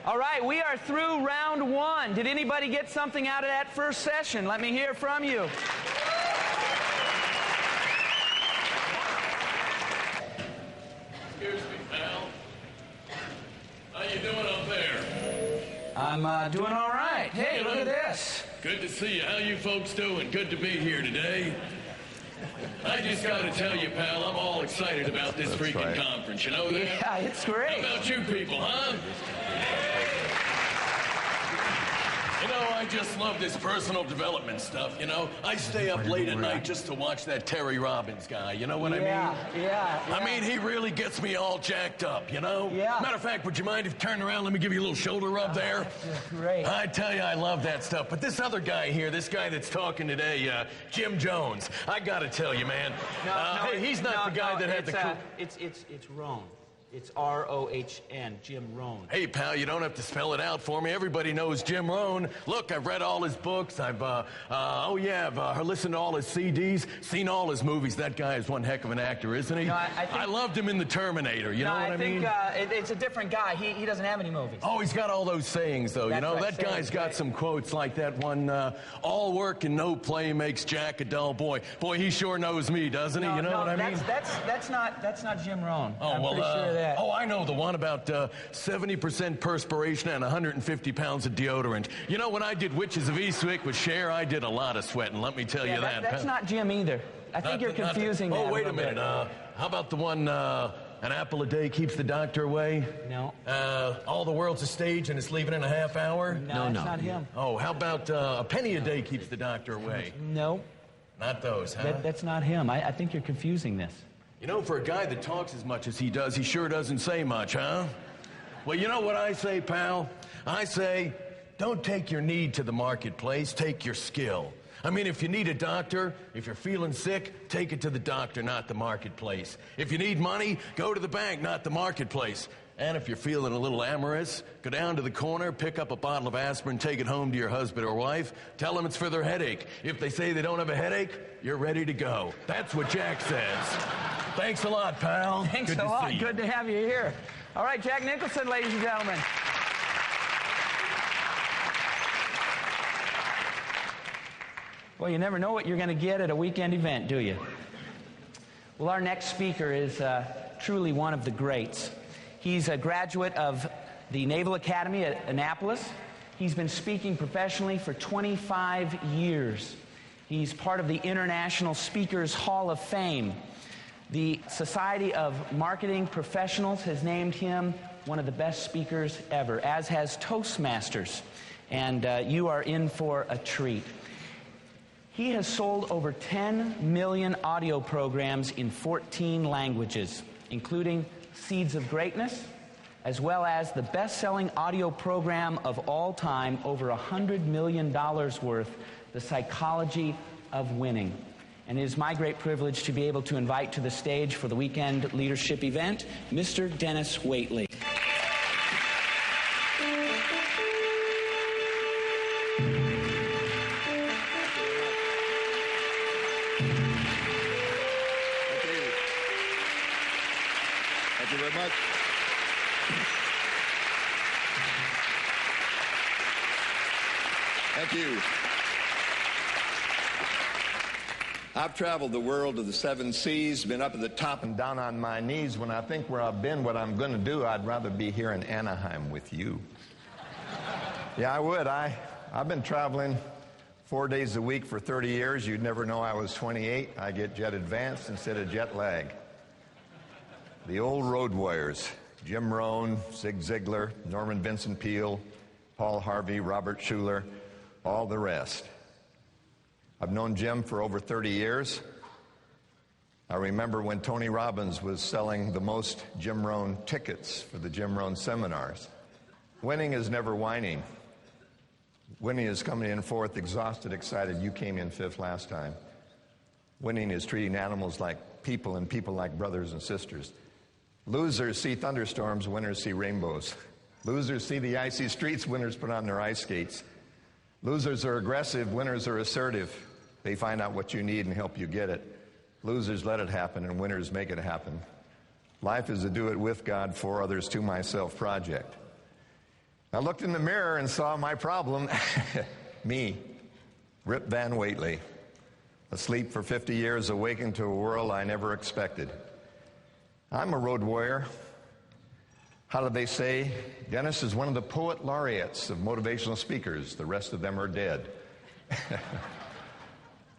All right, we are through round one. Did anybody get something out of that first session? Let me hear from you. Excuse me, pal. How you doing up there? I'm doing all right. Hey, look at this. Good to see you. How you folks doing? Good to be here today. I just got to tell you, pal, I'm all excited about this freaking conference. You know that? Yeah, it's great. How about you people, huh? You know, I just love this personal development stuff, you know. I stay up late at night just to watch that Terry Robbins guy, you know what I mean? Yeah. I mean, he really gets me all jacked up, you know? Yeah. Matter of fact, would you mind if you turn around, let me give you a little shoulder rub there? That's great. I tell you, I love that stuff. But this other guy here, this guy that's talking today, Jim Jones, I gotta tell you, man. Hey, he's not the guy that had the... It's Rohn. It's R-O-H-N, Jim Rohn. Hey, pal, you don't have to spell it out for me. Everybody knows Jim Rohn. Look, I've read all his books. I've listened to all his CDs, seen all his movies. That guy is one heck of an actor, isn't he? No, I loved him in The Terminator. You know what I mean? I think it's a different guy. He doesn't have any movies. Oh, he's got all those sayings, though. That's you know, right. that guy's got some quotes like that one, all work and no play makes Jack a dull boy. Boy, he sure knows me, doesn't he? You know what I mean? That's not Jim Rohn. Oh, I'm pretty sure of that. Oh, I know the one about 70% perspiration and 150 pounds of deodorant. You know, when I did Witches of Eastwick with Cher, I did a lot of sweating, let me tell you that. That's not Jim either. I think you're confusing that. Oh, wait a minute. How about the one, an apple a day keeps the doctor away? No. All the world's a stage and it's leaving in a half hour? No, that's not him. Oh, how about a penny a day keeps the doctor away? No. Not those, huh? That's not him. I think you're confusing this. You know, for a guy that talks as much as he does, he sure doesn't say much, huh? Well, you know what I say, pal? I say, don't take your need to the marketplace, take your skill. I mean, if you need a doctor, if you're feeling sick, take it to the doctor, not the marketplace. If you need money, go to the bank, not the marketplace. And if you're feeling a little amorous, go down to the corner, pick up a bottle of aspirin, take it home to your husband or wife, tell them it's for their headache. If they say they don't have a headache, you're ready to go. That's what Jack says. Thanks a lot, pal. Thanks a lot. Good to have you here. All right, Jack Nicholson, ladies and gentlemen. Well, you never know what you're going to get at a weekend event, do you? Well, our next speaker is truly one of the greats. He's a graduate of the Naval Academy at Annapolis. He's been speaking professionally for 25 years. He's part of the International Speakers Hall of Fame. The Society of Marketing Professionals has named him one of the best speakers ever, as has Toastmasters. And you are in for a treat. He has sold over 10 million audio programs in 14 languages, including Seeds of Greatness, as well as the best-selling audio program of all time, over $100 million worth, The Psychology of Winning. And it is my great privilege to be able to invite to the stage for the weekend leadership event, Mr. Dennis Waitley. Thank you very much. Thank you. I've traveled the world of the 7 seas, been up at the top and down on my knees. When I think where I've been, what I'm going to do, I'd rather be here in Anaheim with you. Yeah, I would. I've been traveling 4 days a week for 30 years. You'd never know I was 28. I get jet advanced instead of jet lag. The old road warriors, Jim Rohn, Zig Ziglar, Norman Vincent Peale, Paul Harvey, Robert Schuller, all the rest. I've known Jim for over 30 years. I remember when Tony Robbins was selling the most Jim Rohn tickets for the Jim Rohn seminars. Winning is never whining. Winning is coming in fourth, exhausted, excited. You came in fifth last time. Winning is treating animals like people and people like brothers and sisters. Losers see thunderstorms, winners see rainbows. Losers see the icy streets, winners put on their ice skates. Losers are aggressive, winners are assertive. They find out what you need and help you get it. Losers let it happen, and winners make it happen. Life is a do it with God, for others, to myself project. I looked in the mirror and saw my problem. Me, Rip Van Waitley, asleep for 50 years, awakened to a world I never expected. I'm a road warrior. How do they say? Dennis is one of the poet laureates of motivational speakers. The rest of them are dead.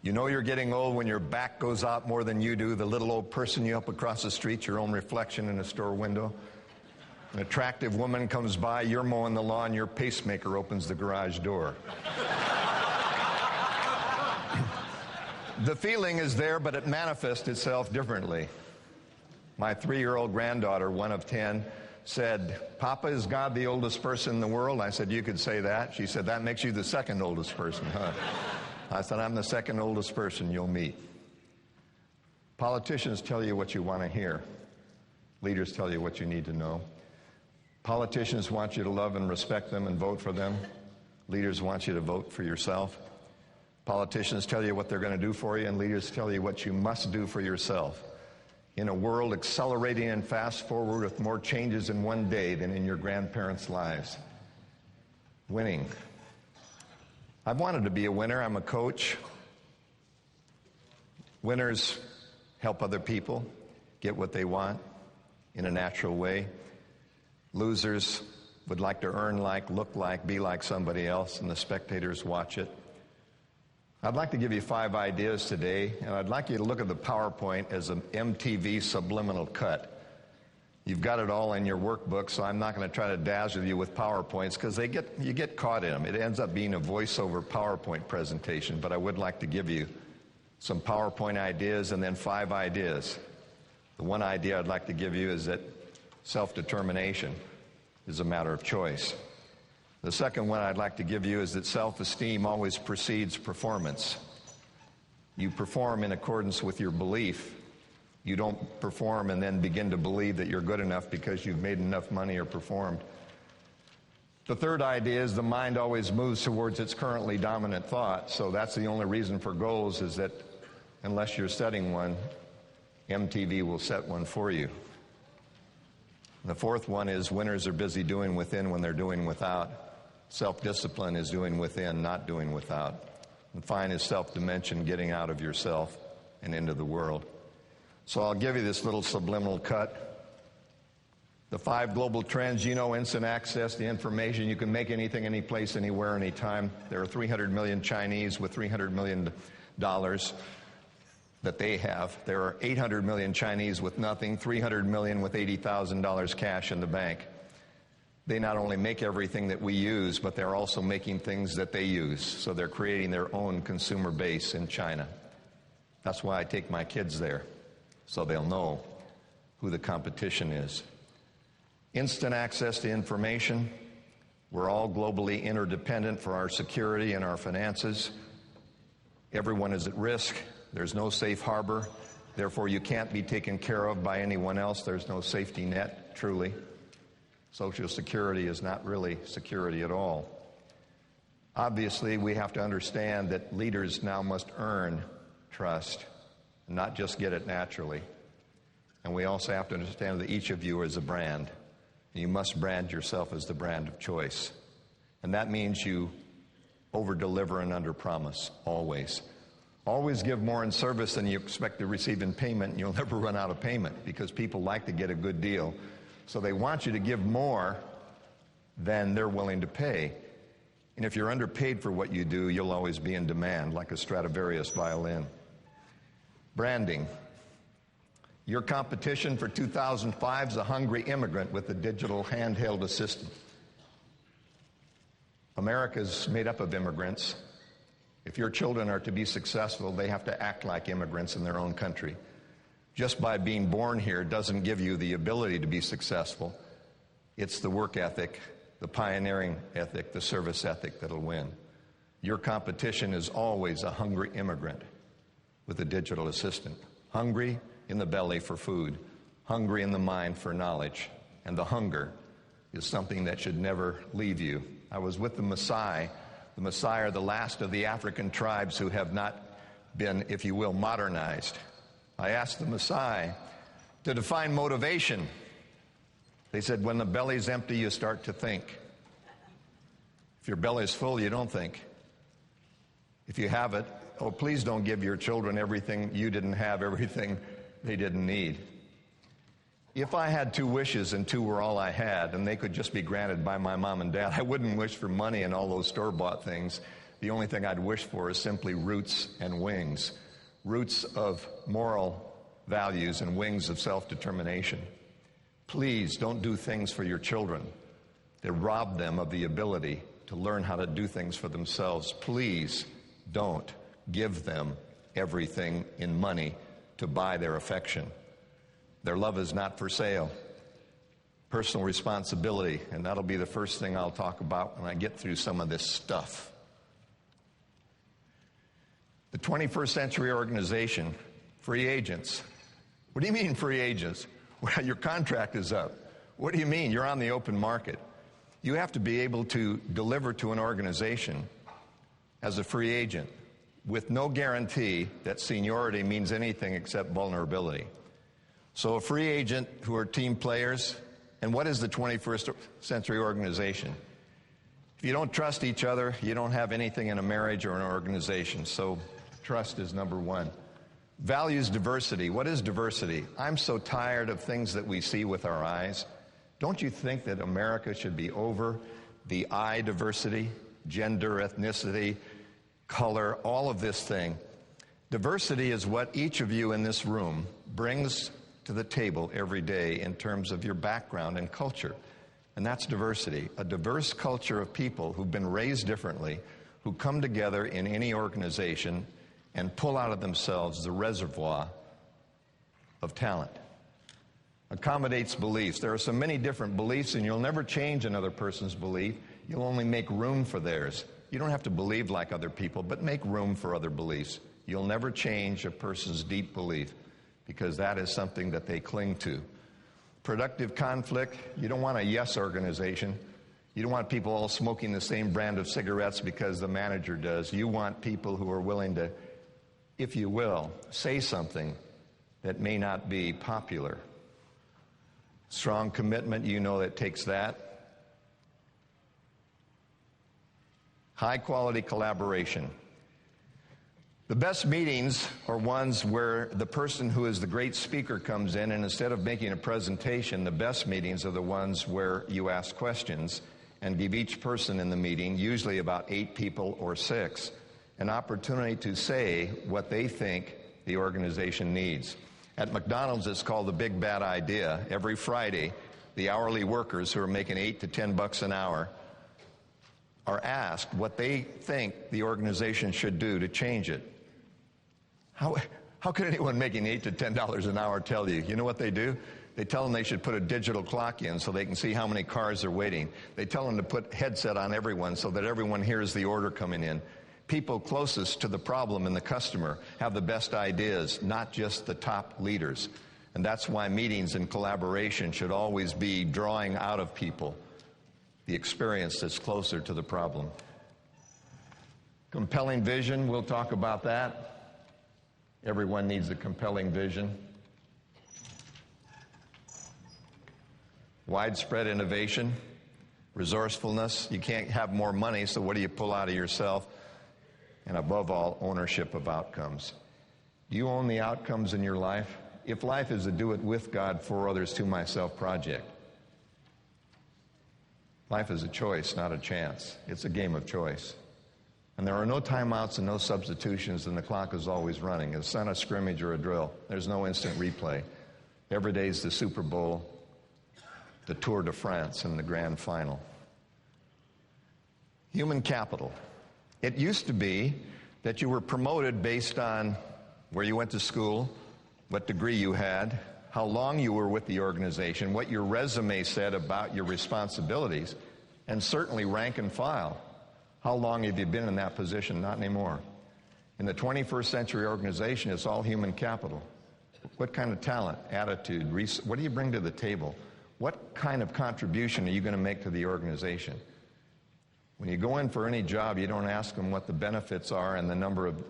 You know you're getting old when your back goes out more than you do. The little old person you up across the street, your own reflection in a store window. An attractive woman comes by, you're mowing the lawn, your pacemaker opens the garage door. The feeling is there, but it manifests itself differently. My 3-year-old granddaughter, one of 10, said, "Papa, is God the oldest person in the world?" I said, "You could say that." She said, "That makes you the second oldest person, huh?" I said, "I'm the second oldest person you'll meet." Politicians tell you what you want to hear. Leaders tell you what you need to know. Politicians want you to love and respect them and vote for them. Leaders want you to vote for yourself. Politicians tell you what they're going to do for you, and leaders tell you what you must do for yourself. In a world accelerating and fast forward with more changes in one day than in your grandparents' lives. Winning. I've wanted to be a winner. I'm a coach. Winners help other people get what they want in a natural way. Losers would like to earn like, look like, be like somebody else, and the spectators watch it. I'd like to give you 5 ideas today, and I'd like you to look at the PowerPoint as an MTV subliminal cut. You've got it all in your workbook, so I'm not going to try to dazzle you with PowerPoints because you get caught in them. It ends up being a voiceover PowerPoint presentation, but I would like to give you some PowerPoint ideas and then 5 ideas. The one idea I'd like to give you is that self-determination is a matter of choice. The second one I'd like to give you is that self-esteem always precedes performance. You perform in accordance with your belief. You don't perform and then begin to believe that you're good enough because you've made enough money or performed. The third idea is the mind always moves towards its currently dominant thought, so that's the only reason for goals is that unless you're setting one, MTV will set one for you. The fourth one is winners are busy doing within when they're doing without. Self-discipline is doing within, not doing without. And fine is self-dimension, getting out of yourself and into the world. So I'll give you this little subliminal cut. The 5 global trends, instant access to information. You can make anything, any place, anywhere, anytime. There are 300 million Chinese with $300 million that they have. There are 800 million Chinese with nothing, 300 million with $80,000 cash in the bank. They not only make everything that we use, but they're also making things that they use. So they're creating their own consumer base in China. That's why I take my kids there, so they'll know who the competition is. Instant access to information. We're all globally interdependent for our security and our finances. Everyone is at risk. There's no safe harbor. Therefore, you can't be taken care of by anyone else. There's no safety net, truly. Social Security is not really security at all. Obviously, we have to understand that leaders now must earn trust, and not just get it naturally. And we also have to understand that each of you is a brand. You must brand yourself as the brand of choice. And that means you over-deliver and under-promise, always. Always give more in service than you expect to receive in payment, and you'll never run out of payment because people like to get a good deal. So they want you to give more than they're willing to pay. And if you're underpaid for what you do, you'll always be in demand, like a Stradivarius violin. Branding. Your competition for 2005 is a hungry immigrant with a digital handheld assistant. America's made up of immigrants. If your children are to be successful, they have to act like immigrants in their own country. Just by being born here doesn't give you the ability to be successful. It's the work ethic, the pioneering ethic, the service ethic that'll win. Your competition is always a hungry immigrant with a digital assistant. Hungry in the belly for food, hungry in the mind for knowledge. And the hunger is something that should never leave you. I was with the Maasai. The Maasai are the last of the African tribes who have not been, if you will, modernized. I asked the Maasai to define motivation. They said, when the belly's empty, you start to think. If your belly's full, you don't think. If you have it, oh, please don't give your children everything you didn't have, everything they didn't need. If I had 2 wishes and 2 were all I had, and they could just be granted by my mom and dad, I wouldn't wish for money and all those store-bought things. The only thing I'd wish for is simply roots and wings. Roots of moral values and wings of self-determination. Please don't do things for your children that rob them of the ability to learn how to do things for themselves. Please don't give them everything in money to buy their affection. Their love is not for sale. Personal responsibility, and that'll be the first thing I'll talk about when I get through some of this stuff. The 21st century organization, free agents. What do you mean free agents? Well, your contract is up. What do you mean? You're on the open market. You have to be able to deliver to an organization as a free agent with no guarantee that seniority means anything except vulnerability. So a free agent who are team players, and what is the 21st century organization? If you don't trust each other, you don't have anything in a marriage or an organization. So trust is number one. Values diversity. What is diversity? I'm so tired of things that we see with our eyes. Don't you think that America should be over the eye diversity, gender, ethnicity, color, all of this thing? Diversity is what each of you in this room brings to the table every day in terms of your background and culture. And that's diversity. A diverse culture of people who've been raised differently, who come together in any organization and pull out of themselves the reservoir of talent. Accommodates beliefs. There are so many different beliefs, and you'll never change another person's belief. You'll only make room for theirs. You don't have to believe like other people, but make room for other beliefs. You'll never change a person's deep belief, because that is something that they cling to. Productive conflict. You don't want a yes organization. You don't want people all smoking the same brand of cigarettes because the manager does. You want people who are willing to, if you will, say something that may not be popular. Strong commitment, you know that takes that. High quality collaboration. The best meetings are ones where the person who is the great speaker comes in, and instead of making a presentation, the best meetings are the ones where you ask questions and give each person in the meeting, usually about 8 people or 6, an opportunity to say what they think the organization needs. At McDonald's, it's called the Big Bad Idea. Every Friday, the hourly workers who are making $8 to $10 an hour are asked what they think the organization should do to change it. How could anyone making $8 to $10 an hour tell you? You know what they do? They tell them they should put a digital clock in so they can see how many cars are waiting. They tell them to put headset on everyone so that everyone hears the order coming in. People closest to the problem and the customer have the best ideas, not just the top leaders. And that's why meetings and collaboration should always be drawing out of people the experience that's closer to the problem. Compelling vision, we'll talk about that. Everyone needs a compelling vision. Widespread innovation, resourcefulness. You can't have more money, so what do you pull out of yourself? And above all, ownership of outcomes. Do you own the outcomes in your life? If life is a do it with God, for others, to myself project. Life is a choice, not a chance. It's a game of choice. And there are no timeouts and no substitutions, and the clock is always running. It's not a scrimmage or a drill. There's no instant replay. Every day is the Super Bowl, the Tour de France, and the grand final. Human capital. It used to be that you were promoted based on where you went to school, what degree you had, how long you were with the organization, what your resume said about your responsibilities, and certainly rank and file. How long have you been in that position? Not anymore. In the 21st century organization, it's all human capital. What kind of talent, attitude, what do you bring to the table? What kind of contribution are you going to make to the organization? When you go in for any job, you don't ask them what the benefits are and the number of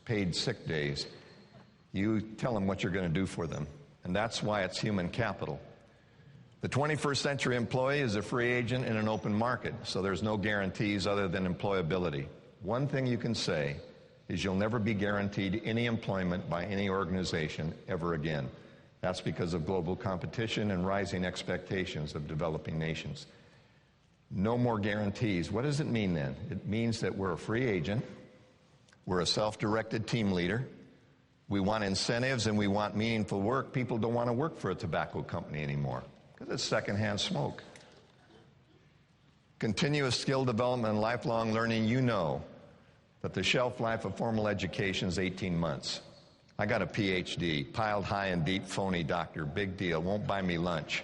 paid sick days. You tell them what you're going to do for them. And that's why it's human capital. The 21st century employee is a free agent in an open market, so there's no guarantees other than employability. One thing you can say is you'll never be guaranteed any employment by any organization ever again. That's because of global competition and rising expectations of developing nations. No more guarantees. What does it mean then? It means that we're a free agent, we're a self-directed team leader, we want incentives and we want meaningful work. People don't want to work for a tobacco company anymore because it's secondhand smoke. Continuous skill development and lifelong learning, you know that the shelf life of formal education is 18 months. I got a PhD, piled high and deep, phony doctor, big deal, won't buy me lunch.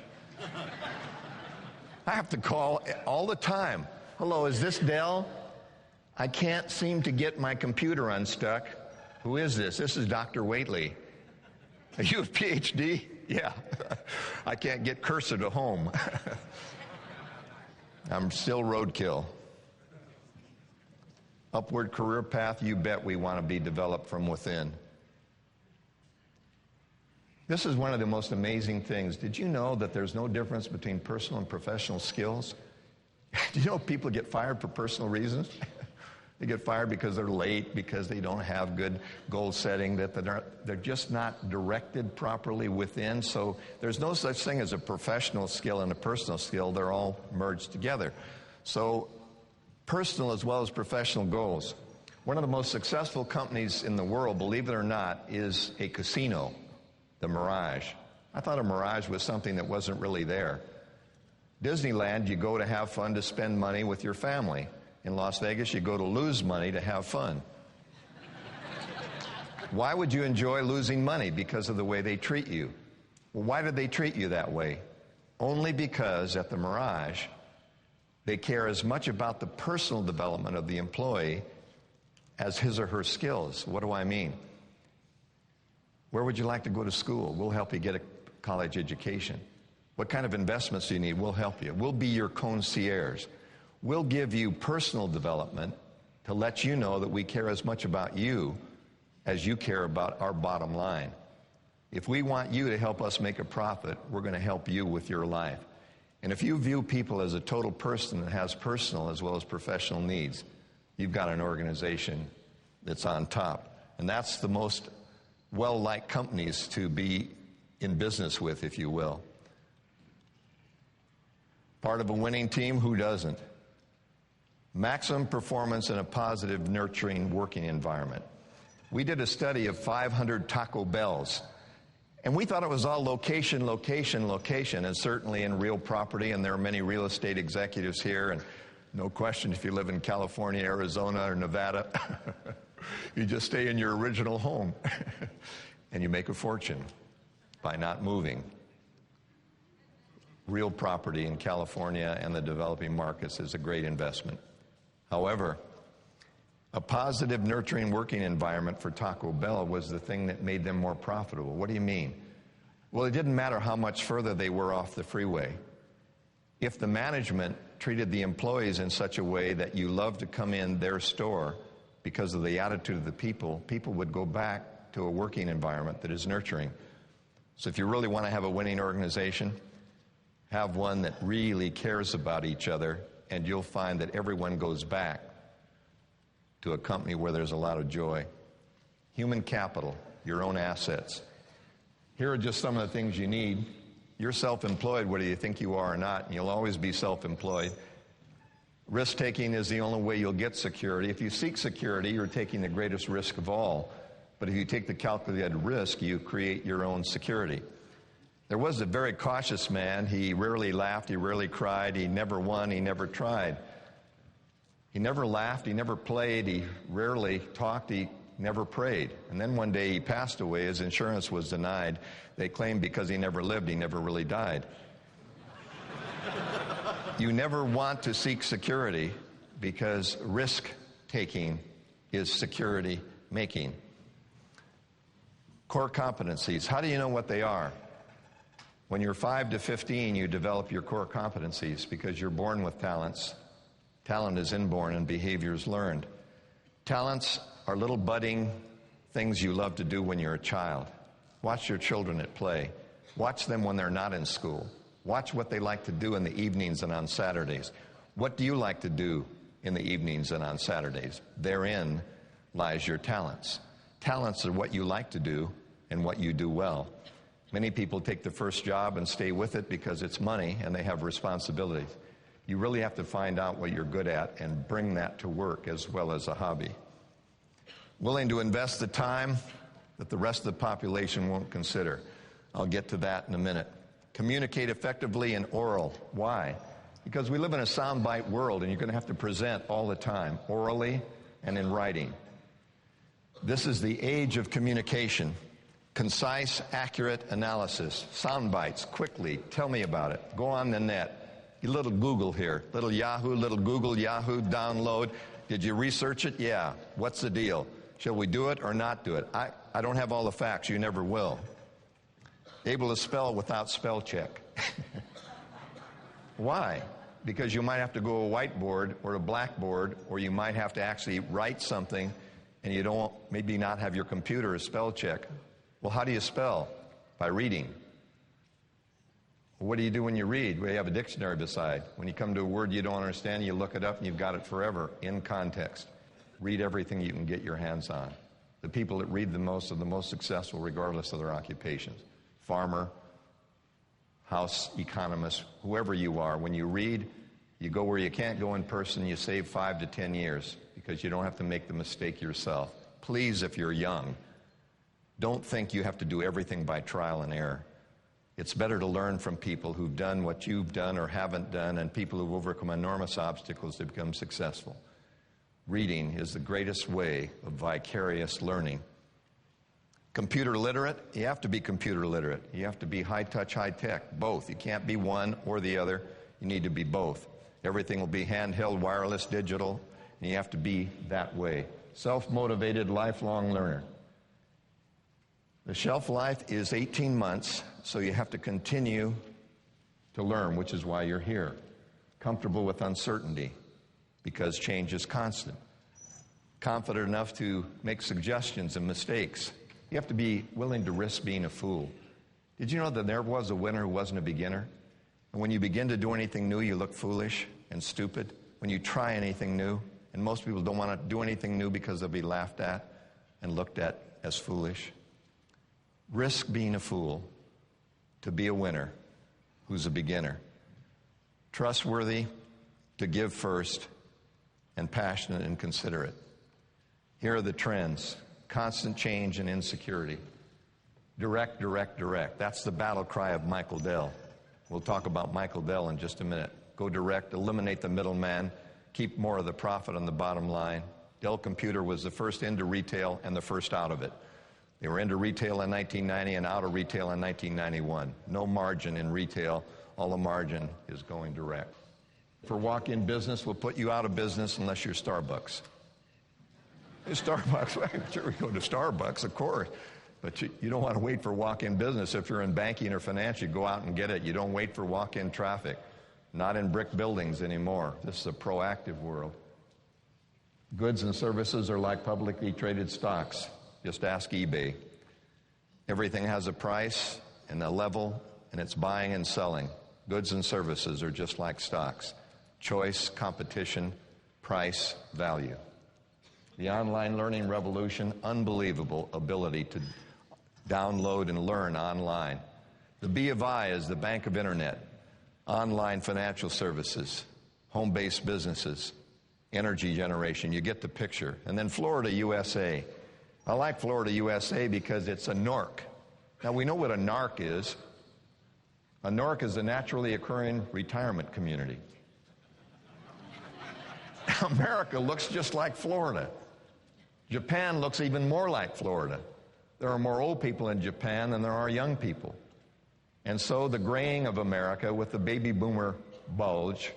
I have to call all the time. Hello, is this Dell? I can't seem to get my computer unstuck. Who is this? This is Dr. Waitley. Are you a PhD? Yeah. I can't get cursor to home. I'm still roadkill. Upward career path, you bet we want to be developed from within. This is one of the most amazing things. Did you know that there's no difference between personal and professional skills? Do you know people get fired for personal reasons? They get fired because they're late, because they don't have good goal setting, that they're just not directed properly within. So there's no such thing as a professional skill and a personal skill. They're all merged together. So personal as well as professional goals. One of the most successful companies in the world, believe it or not, is a casino, the Mirage. I thought a Mirage was something that wasn't really there. Disneyland, you go to have fun, to spend money with your family. In Las Vegas, you go to lose money to have fun. Why would you enjoy losing money? Because of the way they treat you. Well, why did they treat you that way? Only because at the Mirage, they care as much about the personal development of the employee as his or her skills. What do I mean? Where would you like to go to school? We'll help you get a college education. What kind of investments do you need? We'll help you. We'll be your concierge. We'll give you personal development to let you know that we care as much about you as you care about our bottom line. If we want you to help us make a profit, we're going to help you with your life. And if you view people as a total person that has personal as well as professional needs, you've got an organization that's on top. And that's the most well-liked companies to be in business with, if you will. Part of a winning team, who doesn't? Maximum performance in a positive, nurturing working environment. We did a study of 500 Taco Bells, and we thought it was all location, location, location, and certainly in real property, and there are many real estate executives here, and no question if you live in California, Arizona, or Nevada, you just stay in your original home, and you make a fortune by not moving. Real property in California and the developing markets is a great investment. However, a positive, nurturing working environment for Taco Bell was the thing that made them more profitable. What do you mean? Well, it didn't matter how much further they were off the freeway. If the management treated the employees in such a way that you loved to come in their store because of the attitude of the people, people would go back to a working environment that is nurturing. So if you really want to have a winning organization, have one that really cares about each other, and you'll find that everyone goes back to a company where there's a lot of joy. Human capital, your own assets. Here are just some of the things you need. You're self-employed, whether you think you are or not, and you'll always be self-employed. Risk-taking is the only way you'll get security. If you seek security, you're taking the greatest risk of all. But if you take the calculated risk, you create your own security. There was a very cautious man. He rarely laughed, he rarely cried, he never won, he never tried. He never laughed, he never played, he rarely talked, he never prayed. And then one day he passed away, his insurance was denied. They claimed because he never lived, he never really died. You never want to seek security because risk-taking is security-making. Core competencies, how do you know what they are? When you're 5 to 15, you develop your core competencies because you're born with talents. Talent is inborn and behavior is learned. Talents are little budding things you love to do when you're a child. Watch your children at play. Watch them when they're not in school. Watch what they like to do in the evenings and on Saturdays. What do you like to do in the evenings and on Saturdays? Therein lies your talents. Talents are what you like to do and what you do well. Many people take the first job and stay with it because it's money and they have responsibilities. You really have to find out what you're good at and bring that to work as well as a hobby. Willing to invest the time that the rest of the population won't consider. I'll get to that in a minute. Communicate effectively in oral. Why? Because we live in a soundbite world and you're going to have to present all the time, orally and in writing. This is the age of communication. Concise, accurate analysis. Sound bites, quickly. Tell me about it. Go on the net. A little Google here. Little Yahoo, little Google, Yahoo, download. Did you research it? Yeah. What's the deal? Shall we do it or not do it? I don't have all the facts. You never will. Able to spell without spell check. Why? Because you might have to go to a whiteboard or a blackboard, or you might have to actually write something and you don't maybe not have your computer spell check. Well, how do you spell? By reading. What do you do when you read? Well, you have a dictionary beside. When you come to a word you don't understand, you look it up and you've got it forever in context. Read everything you can get your hands on. The people that read the most are the most successful regardless of their occupations. Farmer, house economist, whoever you are. When you read, you go where you can't go in person, you save 5 to 10 years because you don't have to make the mistake yourself. Please, if you're young, don't think you have to do everything by trial and error. It's better to learn from people who've done what you've done or haven't done, and people who've overcome enormous obstacles to become successful. Reading is the greatest way of vicarious learning. Computer literate, you have to be computer literate. You have to be high-touch, high-tech, both. You can't be one or the other. You need to be both. Everything will be handheld, wireless, digital, and you have to be that way. Self-motivated, lifelong learner. The shelf life is 18 months, so you have to continue to learn, which is why you're here. Comfortable with uncertainty, because change is constant. Confident enough to make suggestions and mistakes. You have to be willing to risk being a fool. Did you know that there was a winner who wasn't a beginner? And when you begin to do anything new, you look foolish and stupid. When you try anything new, and most people don't want to do anything new because they'll be laughed at and looked at as foolish. Risk being a fool to be a winner who's a beginner. Trustworthy, to give first, and passionate and considerate. Here are the trends. Constant change and insecurity. Direct, direct, direct. That's the battle cry of Michael Dell. We'll talk about Michael Dell in just a minute. Go direct, eliminate the middleman, keep more of the profit on the bottom line. Dell Computer was the first into retail and the first out of it. They were into retail in 1990 and out of retail in 1991. No margin in retail. All the margin is going direct. For walk-in business, we'll put you out of business unless you're Starbucks. Starbucks, sure, we go to Starbucks, of course. But you don't want to wait for walk-in business. If you're in banking or finance, you go out and get it. You don't wait for walk-in traffic. Not in brick buildings anymore. This is a proactive world. Goods and services are like publicly traded stocks. Just ask eBay. Everything has a price and a level, and it's buying and selling. Goods and services are just like stocks. Choice, competition, price, value. The online learning revolution, unbelievable ability to download and learn online. The B of I is the Bank of Internet, online financial services, home-based businesses, energy generation. You get the picture. And then Florida, USA. I like Florida, USA because it's a NORC. Now, we know what a NARC is. A NORC is a naturally occurring retirement community. America looks just like Florida. Japan looks even more like Florida. There are more old people in Japan than there are young people. And so the graying of America with the baby boomer bulge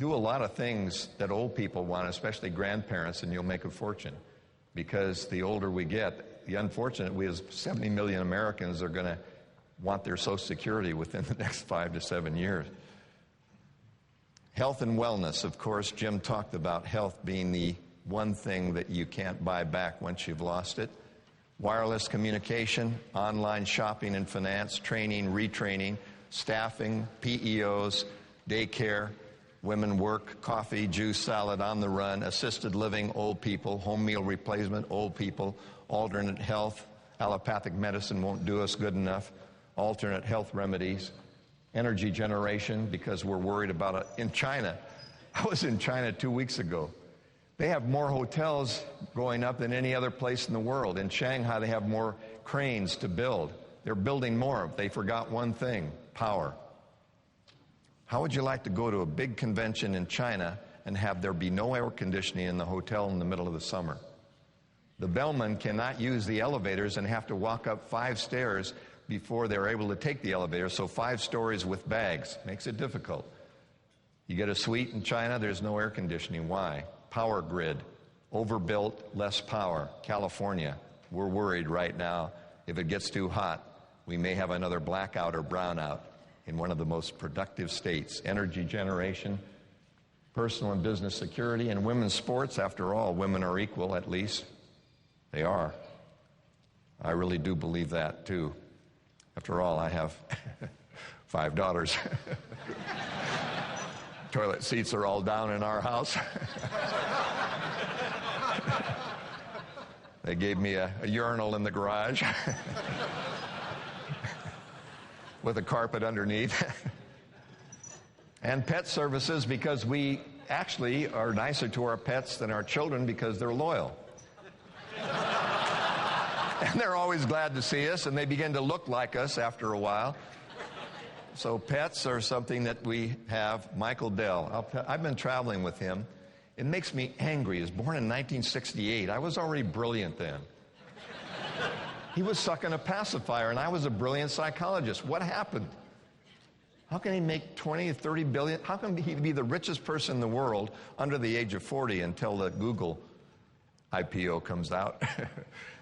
do a lot of things that old people want, especially grandparents, and you'll make a fortune. Because the older we get, the unfortunate, we as 70 million Americans are going to want their Social Security within the next 5 to 7 years. Health and wellness, of course, Jim talked about health being the one thing that you can't buy back once you've lost it. Wireless communication, online shopping and finance, training, retraining, staffing, PEOs, daycare, women work, coffee, juice, salad, on the run, assisted living, old people, home meal replacement, old people, alternate health, allopathic medicine won't do us good enough, alternate health remedies, energy generation, because we're worried about it. In China, I was in China 2 weeks ago. They have more hotels going up than any other place in the world. In Shanghai, they have more cranes to build. They're building more. They forgot one thing: power. How would you like to go to a big convention in China and have there be no air conditioning in the hotel in the middle of the summer? The bellman cannot use the elevators and have to walk up 5 stairs before they're able to take the elevator, so 5 stories with bags makes it difficult. You get a suite in China, there's no air conditioning. Why? Power grid, overbuilt, less power. California, we're worried right now. If it gets too hot, we may have another blackout or brownout in one of the most productive states. Energy generation, personal and business security, and women's sports. After all, women are equal, at least. They are. I really do believe that, too. After all, I have 5 daughters. Toilet seats are all down in our house. They gave me a urinal in the garage with a carpet underneath. And pet services, because we actually are nicer to our pets than our children because they're loyal. And they're always glad to see us, and they begin to look like us after a while. So pets are something that we have. Michael Dell, I've been traveling with him. It makes me angry. He was born in 1968. I was already brilliant then. He was sucking a pacifier, and I was a brilliant psychologist. What happened? How can he make 20 or 30 billion? How can he be the richest person in the world under the age of 40 until the Google IPO comes out?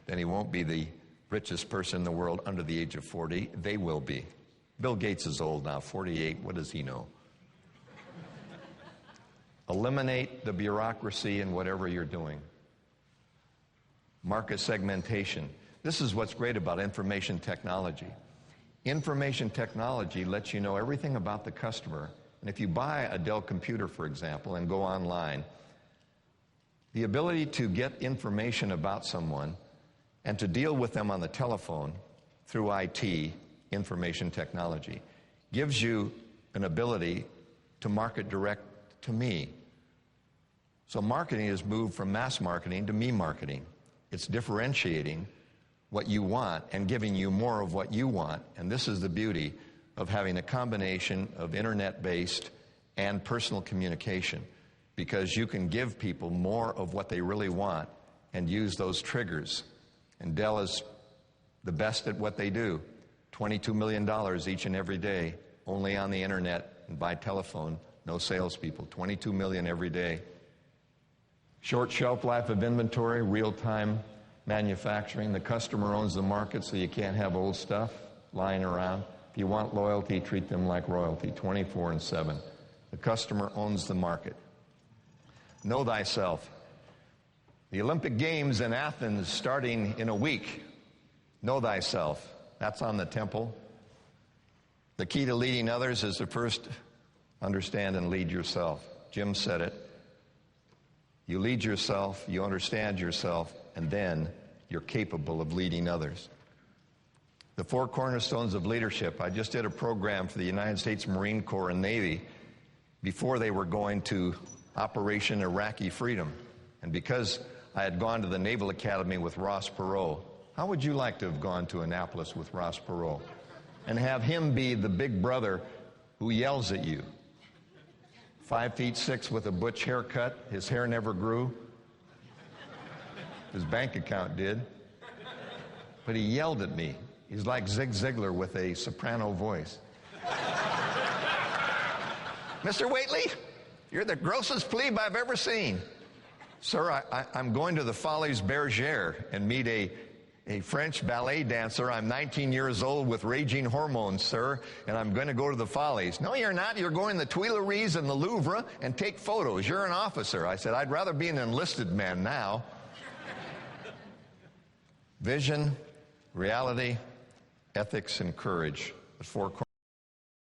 Then he won't be the richest person in the world under the age of 40. They will be. Bill Gates is old now, 48. What does he know? Eliminate the bureaucracy in whatever you're doing. Market segmentation. This is what's great about information technology. Information technology lets you know everything about the customer. And if you buy a Dell computer, for example, and go online, the ability to get information about someone and to deal with them on the telephone through IT, information technology, gives you an ability to market direct to me. So marketing has moved from mass marketing to me marketing. It's differentiating what you want and giving you more of what you want. And this is the beauty of having a combination of internet-based and personal communication, because you can give people more of what they really want and use those triggers. And Dell is the best at what they do. $22 million each and every day, only on the internet and by telephone, no salespeople. $22 million every day. Short shelf life of inventory, real-time manufacturing. The customer owns the market, so you can't have old stuff lying around. If you want loyalty, treat them like royalty, 24/7. The customer owns the market. Know thyself. The Olympic Games in Athens starting in a week. Know thyself. That's on the temple. The key to leading others is to first understand and lead yourself. Jim said it. You lead yourself, you understand yourself, and then you're capable of leading others. The 4 cornerstones of leadership. I just did a program for the United States Marine Corps and Navy before they were going to Operation Iraqi Freedom. And because I had gone to the Naval Academy with Ross Perot, how would you like to have gone to Annapolis with Ross Perot and have him be the big brother who yells at you? 5'6" with a butch haircut. His hair never grew. His bank account did. But he yelled at me. He's like Zig Ziglar with a soprano voice. Mr. Whately, you're the grossest plebe I've ever seen. Sir, I'm going to the Folies Bergère and meet a French ballet dancer. I'm 19 years old with raging hormones, sir, and I'm going to go to the Follies. No, you're not. You're going to the Tuileries and the Louvre and take photos. You're an officer. I said, I'd rather be an enlisted man now. Vision, reality, ethics, and courage. The 4